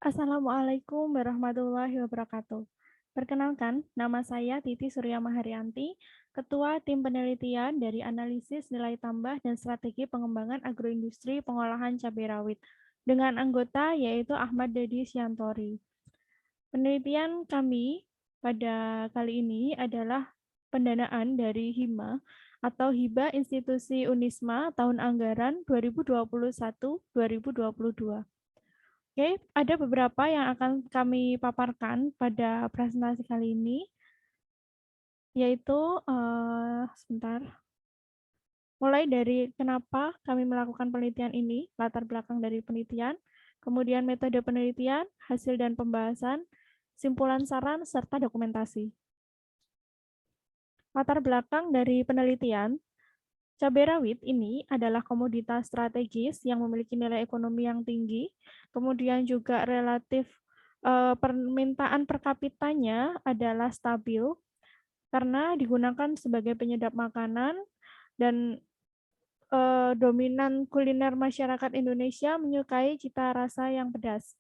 Assalamualaikum warahmatullahi wabarakatuh. Perkenalkan, nama saya Titi Surya Maharianti, Ketua Tim Penelitian dari Analisis Nilai Tambah dan Strategi Pengembangan Agroindustri Pengolahan Cabai Rawit, dengan anggota yaitu Ahmad Dedi Siantori. Penelitian kami pada kali ini adalah pendanaan dari HIMA atau Hibah Institusi Unisma tahun anggaran 2021-2022. Oke, ada beberapa yang akan kami paparkan pada presentasi kali ini, yaitu sebentar, mulai dari kenapa kami melakukan penelitian ini, latar belakang dari penelitian, kemudian metode penelitian, hasil dan pembahasan, simpulan saran, serta dokumentasi. Latar belakang dari penelitian, cabai rawit ini adalah komoditas strategis yang memiliki nilai ekonomi yang tinggi, kemudian juga relatif permintaan per kapitanya adalah stabil karena digunakan sebagai penyedap makanan dan dominan kuliner masyarakat Indonesia menyukai cita rasa yang pedas.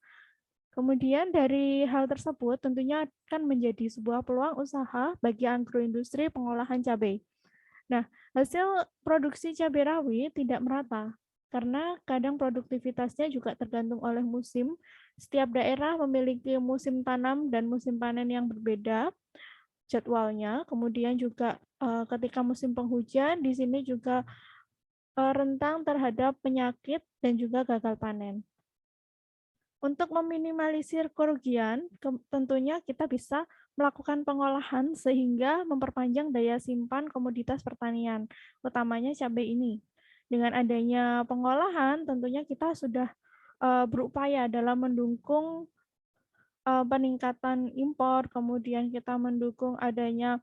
Kemudian dari hal tersebut tentunya akan menjadi sebuah peluang usaha bagi agroindustri pengolahan cabai. Nah, hasil produksi cabai rawit tidak merata karena kadang produktivitasnya juga tergantung oleh musim. Setiap daerah memiliki musim tanam dan musim panen yang berbeda jadwalnya. Kemudian juga ketika musim penghujan di sini juga rentan terhadap penyakit dan juga gagal panen. Untuk meminimalisir kerugian, tentunya kita bisa melakukan pengolahan sehingga memperpanjang daya simpan komoditas pertanian, utamanya cabai ini. Dengan adanya pengolahan, tentunya kita sudah berupaya dalam mendukung peningkatan impor, kemudian kita mendukung adanya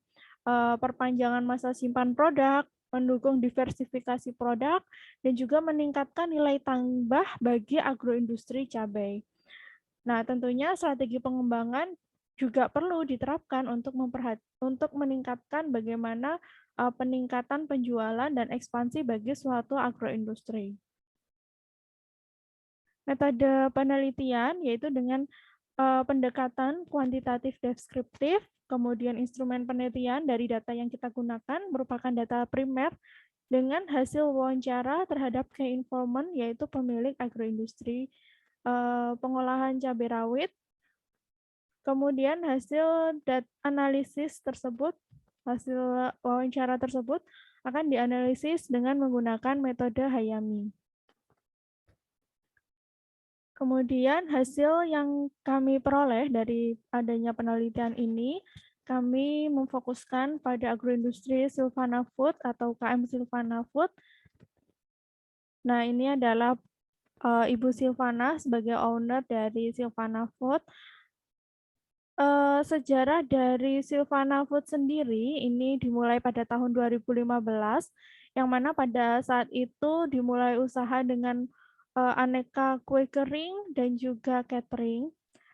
perpanjangan masa simpan produk, mendukung diversifikasi produk, dan juga meningkatkan nilai tambah bagi agroindustri cabai. Nah, tentunya strategi pengembangan juga perlu diterapkan untuk meningkatkan bagaimana peningkatan penjualan dan ekspansi bagi suatu agroindustri. Metode penelitian yaitu dengan pendekatan kuantitatif deskriptif, kemudian instrumen penelitian dari data yang kita gunakan merupakan data primer dengan hasil wawancara terhadap key informant yaitu pemilik agroindustri pengolahan cabai rawit. Kemudian hasil analisis tersebut, hasil wawancara tersebut akan dianalisis dengan menggunakan metode Hayami. Kemudian hasil yang kami peroleh dari adanya penelitian ini, kami memfokuskan pada agroindustri Silvana Food atau KM Silvana Food. Nah, ini adalah Ibu Silvana sebagai owner dari Silvana Food. Sejarah dari Silvana Food sendiri ini dimulai pada tahun 2015, yang mana pada saat itu dimulai usaha dengan aneka kue kering dan juga catering.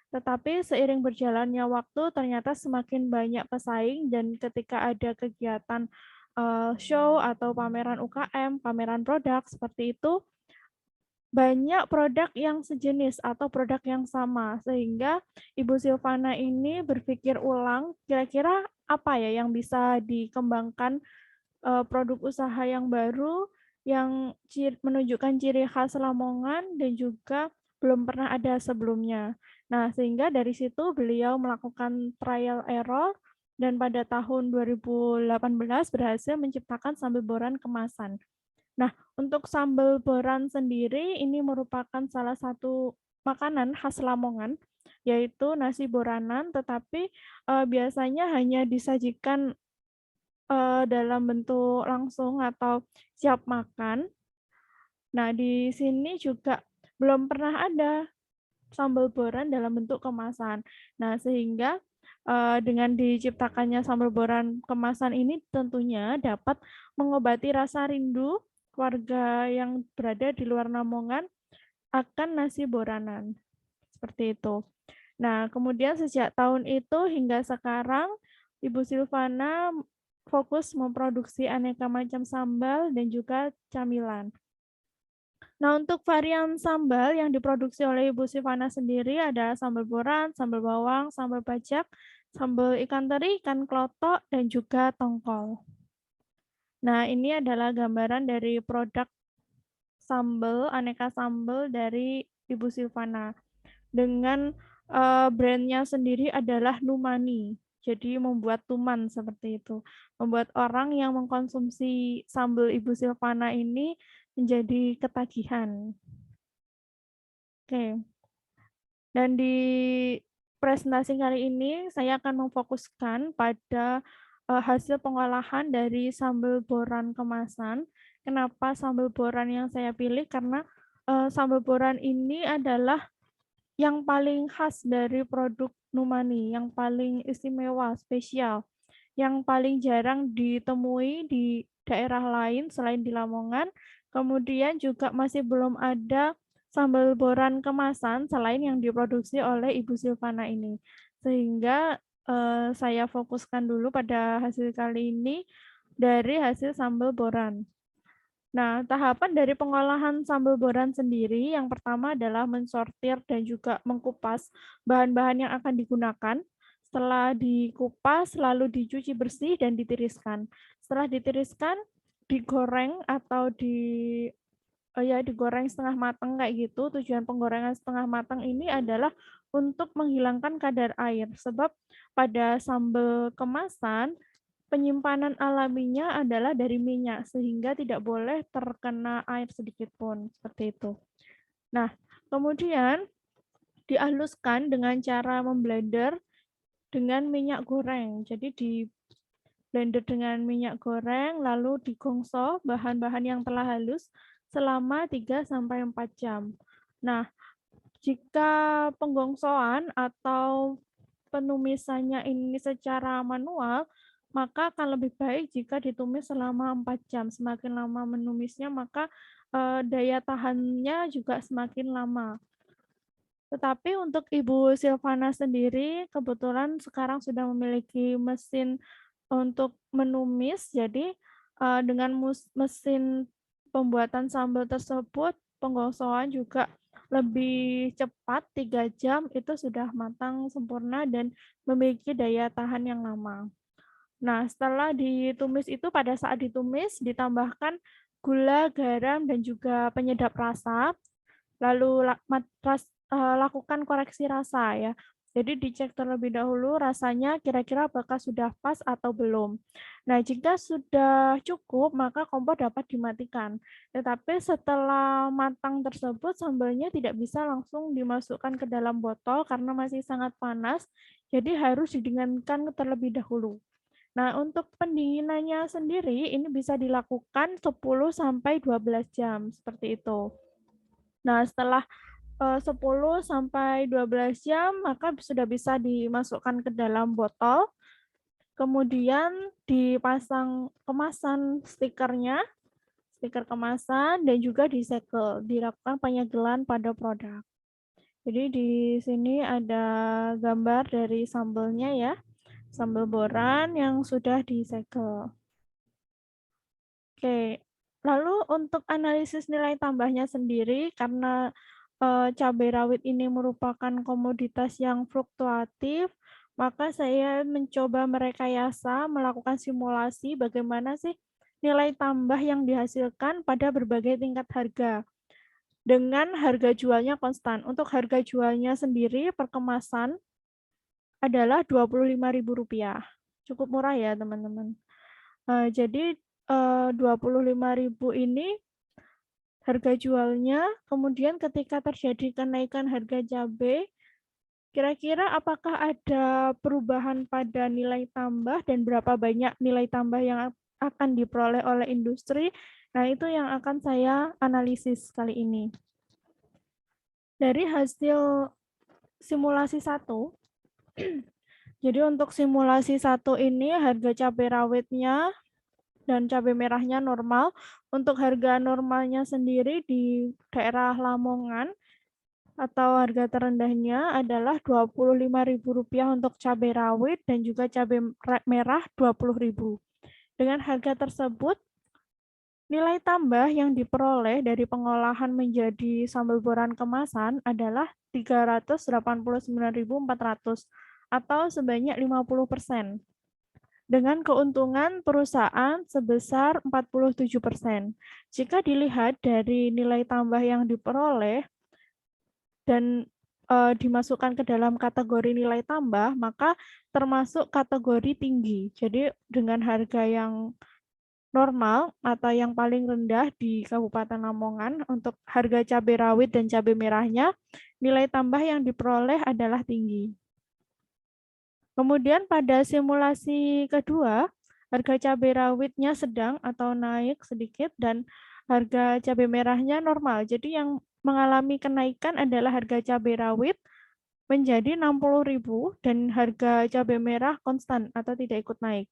Tetapi seiring berjalannya waktu ternyata semakin banyak pesaing dan ketika ada kegiatan show atau pameran UKM, pameran produk seperti itu, banyak produk yang sejenis atau produk yang sama sehingga Ibu Silvana ini berpikir ulang kira-kira apa ya yang bisa dikembangkan produk usaha yang baru yang menunjukkan ciri khas Lamongan dan juga belum pernah ada sebelumnya. Nah, sehingga dari situ beliau melakukan trial error dan pada tahun 2018 berhasil menciptakan sambal boran kemasan. Nah, untuk sambal boran sendiri ini merupakan salah satu makanan khas Lamongan, yaitu nasi boranan, tetapi biasanya hanya disajikan dalam bentuk langsung atau siap makan. Nah, di sini juga belum pernah ada sambal boran dalam bentuk kemasan. Nah, sehingga dengan diciptakannya sambal boran kemasan ini tentunya dapat mengobati rasa rindu warga yang berada di luar Lamongan akan nasi boranan. Seperti itu. Nah, kemudian sejak tahun itu hingga sekarang, Ibu Silvana fokus memproduksi aneka macam sambal dan juga camilan. Nah, untuk varian sambal yang diproduksi oleh Ibu Silvana sendiri ada sambal boran, sambal bawang, sambal bajak, sambal ikan teri, ikan klotok, dan juga tongkol. Nah, ini adalah gambaran dari produk sambal, aneka sambal dari Ibu Silvana. Dengan brandnya sendiri adalah Numani. Jadi membuat tuman seperti itu. Membuat orang yang mengkonsumsi sambal Ibu Silvana ini menjadi ketagihan. Oke. Dan di presentasi kali ini saya akan memfokuskan pada hasil pengolahan dari sambal boran kemasan. Kenapa sambal boran yang saya pilih? Karena sambal boran ini adalah yang paling khas dari produk Numani, yang paling istimewa, spesial, yang paling jarang ditemui di daerah lain selain di Lamongan. Kemudian juga masih belum ada sambal boran kemasan selain yang diproduksi oleh Ibu Silvana ini. Sehingga saya fokuskan dulu pada hasil kali ini dari hasil sambal boran. Nah, tahapan dari pengolahan sambal boran sendiri yang pertama adalah mensortir dan juga mengkupas bahan-bahan yang akan digunakan. Setelah dikupas, lalu dicuci bersih dan ditiriskan. Setelah ditiriskan, digoreng atau digoreng setengah matang kayak gitu. Tujuan penggorengan setengah matang ini adalah untuk menghilangkan kadar air. Sebab pada sambal kemasan penyimpanan alaminya adalah dari minyak, sehingga tidak boleh terkena air sedikit pun, seperti itu. Nah, kemudian dihaluskan dengan cara memblender dengan minyak goreng. Jadi di blender dengan minyak goreng, lalu digongso bahan-bahan yang telah halus selama 3-4 jam. Nah, jika penggongsoan atau penumisannya ini secara manual, maka akan lebih baik jika ditumis selama 4 jam. Semakin lama menumisnya, maka daya tahannya juga semakin lama. Tetapi untuk Ibu Silvana sendiri, kebetulan sekarang sudah memiliki mesin untuk menumis, jadi dengan mesin pembuatan sambal tersebut, penggongsoan juga lebih cepat, 3 jam itu sudah matang sempurna dan memiliki daya tahan yang lama. Nah, setelah ditumis itu, pada saat ditumis ditambahkan gula, garam, dan juga penyedap rasa. Lalu lakukan koreksi rasa ya. Jadi dicek terlebih dahulu rasanya kira-kira apakah sudah pas atau belum. Nah, jika sudah cukup, maka kompor dapat dimatikan. Tetapi setelah matang tersebut, sambalnya tidak bisa langsung dimasukkan ke dalam botol karena masih sangat panas, jadi harus didinginkan terlebih dahulu. Nah, untuk pendinginannya sendiri ini bisa dilakukan 10-12 jam seperti itu. Nah, setelah 10-12 jam maka sudah bisa dimasukkan ke dalam botol. Kemudian dipasang kemasan stikernya, stiker kemasan, dan juga disegel, dilakukan penyegelan pada produk. Jadi di sini ada gambar dari sambalnya ya. Sambal boran yang sudah disegel. Oke, lalu untuk analisis nilai tambahnya sendiri, karena cabai rawit ini merupakan komoditas yang fluktuatif, maka saya mencoba merekayasa, melakukan simulasi bagaimana sih nilai tambah yang dihasilkan pada berbagai tingkat harga dengan harga jualnya konstan. Untuk harga jualnya sendiri per kemasan adalah Rp25.000. Cukup murah ya, teman-teman. Jadi 25.000 ini harga jualnya, kemudian ketika terjadi kenaikan harga cabai, kira-kira apakah ada perubahan pada nilai tambah dan berapa banyak nilai tambah yang akan diperoleh oleh industri? Nah, itu yang akan saya analisis kali ini. Dari hasil simulasi 1, jadi untuk simulasi 1 ini harga cabai rawitnya dan cabai merahnya normal. Untuk harga normalnya sendiri di daerah Lamongan atau harga terendahnya adalah Rp25.000 untuk cabai rawit dan juga cabai merah Rp20.000. Dengan harga tersebut, Nilai tambah yang diperoleh dari pengolahan menjadi sambal boran kemasan adalah 389.400 atau sebanyak 50%, dengan keuntungan perusahaan sebesar 47%. Jika dilihat dari nilai tambah yang diperoleh dan dimasukkan ke dalam kategori nilai tambah, maka termasuk kategori tinggi. Jadi dengan harga yang normal atau yang paling rendah di Kabupaten Lamongan untuk harga cabai rawit dan cabai merahnya, nilai tambah yang diperoleh adalah tinggi. Kemudian pada simulasi kedua, harga cabai rawitnya sedang atau naik sedikit dan harga cabai merahnya normal. Jadi yang mengalami kenaikan adalah harga cabai rawit menjadi 60.000 dan harga cabai merah konstan atau tidak ikut naik.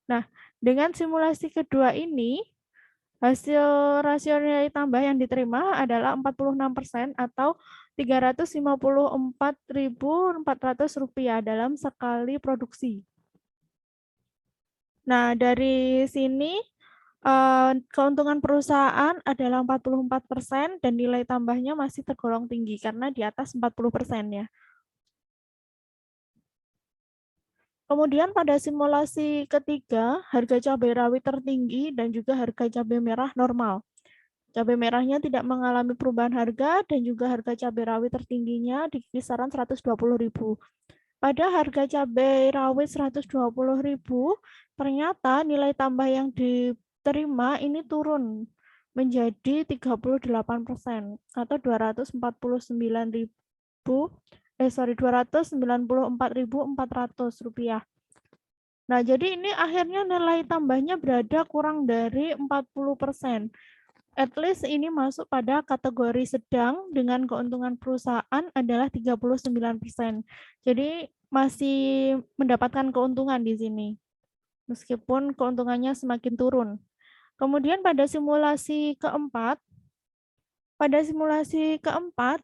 Nah, dengan simulasi kedua ini, hasil rasio nilai tambah yang diterima adalah 46% atau Rp354.400 dalam sekali produksi. Nah, dari sini keuntungan perusahaan adalah 44% dan nilai tambahnya masih tergolong tinggi karena di atas 40% ya. Kemudian pada simulasi ketiga, harga cabai rawit tertinggi dan juga harga cabai merah normal. Cabai merahnya tidak mengalami perubahan harga dan juga harga cabai rawit tertingginya di kisaran 120.000. Pada harga cabai rawit 120.000, ternyata nilai tambah yang diterima ini turun menjadi 38% atau 294.400 rupiah. Nah, jadi ini akhirnya nilai tambahnya berada kurang dari 40%. At least ini masuk pada kategori sedang dengan keuntungan perusahaan adalah 39%. Jadi masih mendapatkan keuntungan di sini, meskipun keuntungannya semakin turun. Kemudian pada simulasi keempat,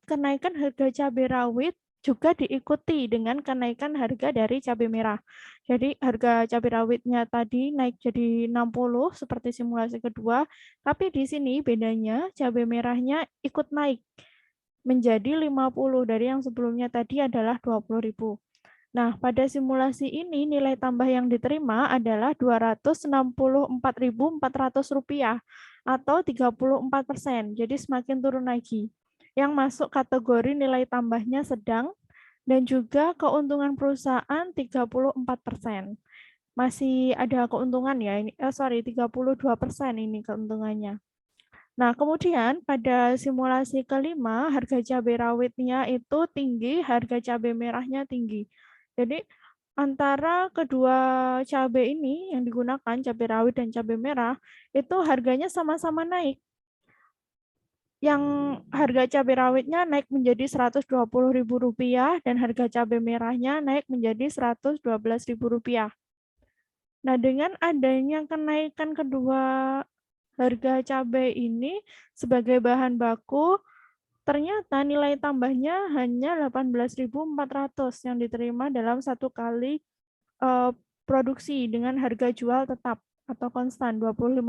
kenaikan harga cabai rawit juga diikuti dengan kenaikan harga dari cabai merah. Jadi harga cabai rawitnya tadi naik jadi 60 seperti simulasi kedua, tapi di sini bedanya cabai merahnya ikut naik menjadi 50 dari yang sebelumnya tadi adalah 20.000. Nah, pada simulasi ini nilai tambah yang diterima adalah Rp264.400 atau 34%. Jadi semakin turun lagi. Yang masuk kategori nilai tambahnya sedang dan juga keuntungan perusahaan 34%. Masih ada keuntungan ya ini 32% ini keuntungannya. Nah, kemudian pada simulasi kelima, harga cabai rawitnya itu tinggi, harga cabai merahnya tinggi. Jadi antara kedua cabai ini yang digunakan, cabai rawit dan cabai merah, itu harganya sama-sama naik. Yang harga cabai rawitnya naik menjadi Rp120.000 dan harga cabai merahnya naik menjadi Rp112.000. Nah, dengan adanya kenaikan kedua harga cabai ini sebagai bahan baku, ternyata nilai tambahnya hanya 18.400 yang diterima dalam satu kali produksi dengan harga jual tetap atau konstan 25.000.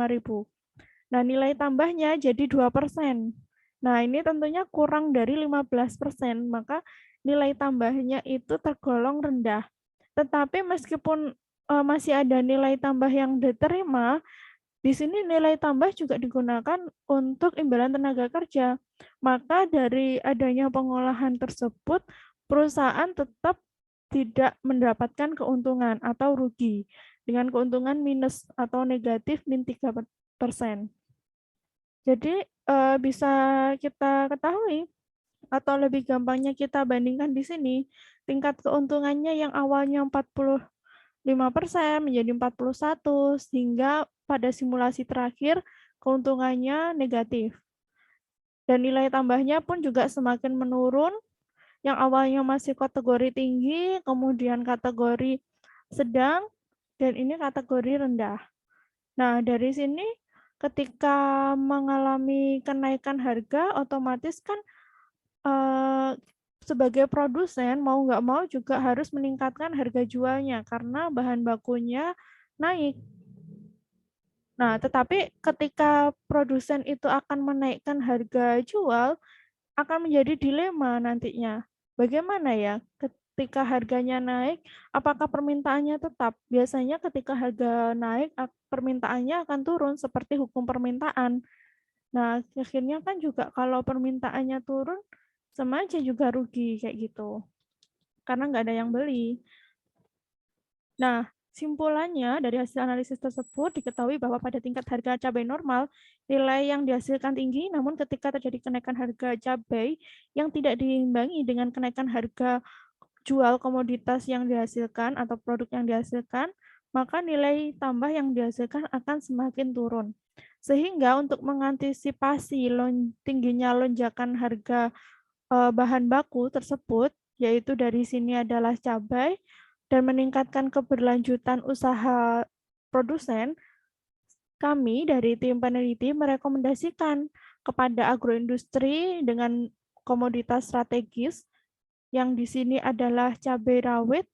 Nah, nilai tambahnya jadi 2%. Nah, ini tentunya kurang dari 15%, maka nilai tambahnya itu tergolong rendah. Tetapi meskipun masih ada nilai tambah yang diterima, di sini nilai tambah juga digunakan untuk imbalan tenaga kerja. Maka dari adanya pengolahan tersebut, perusahaan tetap tidak mendapatkan keuntungan atau rugi dengan keuntungan minus atau negatif min 3%. Jadi bisa kita ketahui atau lebih gampangnya kita bandingkan di sini, tingkat keuntungannya yang awalnya 45% menjadi 41 sehingga pada simulasi terakhir keuntungannya negatif. Dan nilai tambahnya pun juga semakin menurun, yang awalnya masih kategori tinggi, kemudian kategori sedang, dan ini kategori rendah. Nah, dari sini ketika mengalami kenaikan harga, otomatis kan sebagai produsen mau nggak mau juga harus meningkatkan harga jualnya karena bahan bakunya naik. Nah, tetapi ketika produsen itu akan menaikkan harga jual, akan menjadi dilema nantinya. Bagaimana ya ketika harganya naik, apakah permintaannya tetap? Biasanya ketika harga naik, permintaannya akan turun seperti hukum permintaan. Nah, akhirnya kan juga kalau permintaannya turun, sama aja juga rugi kayak gitu. Karena nggak ada yang beli. Nah, simpulannya dari hasil analisis tersebut diketahui bahwa pada tingkat harga cabai normal, nilai yang dihasilkan tinggi, namun ketika terjadi kenaikan harga cabai yang tidak diimbangi dengan kenaikan harga jual komoditas yang dihasilkan atau produk yang dihasilkan, maka nilai tambah yang dihasilkan akan semakin turun. Sehingga untuk mengantisipasi tingginya lonjakan harga bahan baku tersebut, yaitu dari sini adalah cabai, dan meningkatkan keberlanjutan usaha produsen, kami dari tim peneliti merekomendasikan kepada agroindustri dengan komoditas strategis, yang di sini adalah cabai rawit,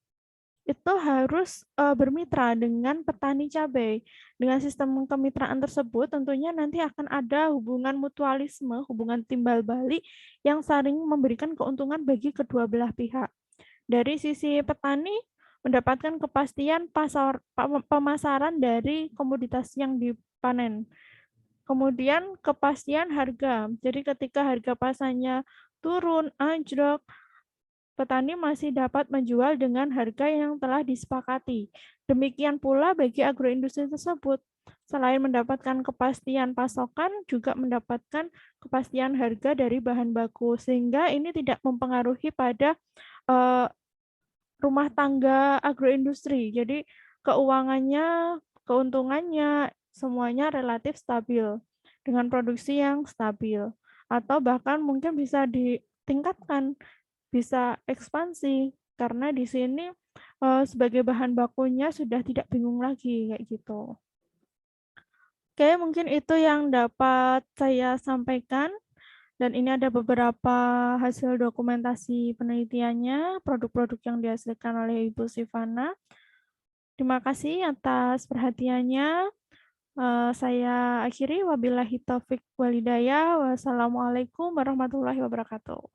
itu harus bermitra dengan petani cabai. Dengan sistem kemitraan tersebut, tentunya nanti akan ada hubungan mutualisme, hubungan timbal balik yang saling memberikan keuntungan bagi kedua belah pihak. Dari sisi petani, mendapatkan kepastian pemasaran dari komoditas yang dipanen. Kemudian kepastian harga. Jadi ketika harga pasarnya turun, anjlok, petani masih dapat menjual dengan harga yang telah disepakati. Demikian pula bagi agroindustri tersebut. Selain mendapatkan kepastian pasokan, juga mendapatkan kepastian harga dari bahan baku, sehingga ini tidak mempengaruhi pada uh, rumah tangga agroindustri. Jadi keuangannya, keuntungannya, semuanya relatif stabil dengan produksi yang stabil. Atau bahkan mungkin bisa ditingkatkan, bisa ekspansi, karena di sini sebagai bahan bakunya sudah tidak bingung lagi kayak gitu. Oke, mungkin itu yang dapat saya sampaikan. Dan ini ada beberapa hasil dokumentasi penelitiannya, produk-produk yang dihasilkan oleh Ibu Sivana. Terima kasih atas perhatiannya. Saya akhiri, wabillahi taufik walhidayah. Wassalamualaikum warahmatullahi wabarakatuh.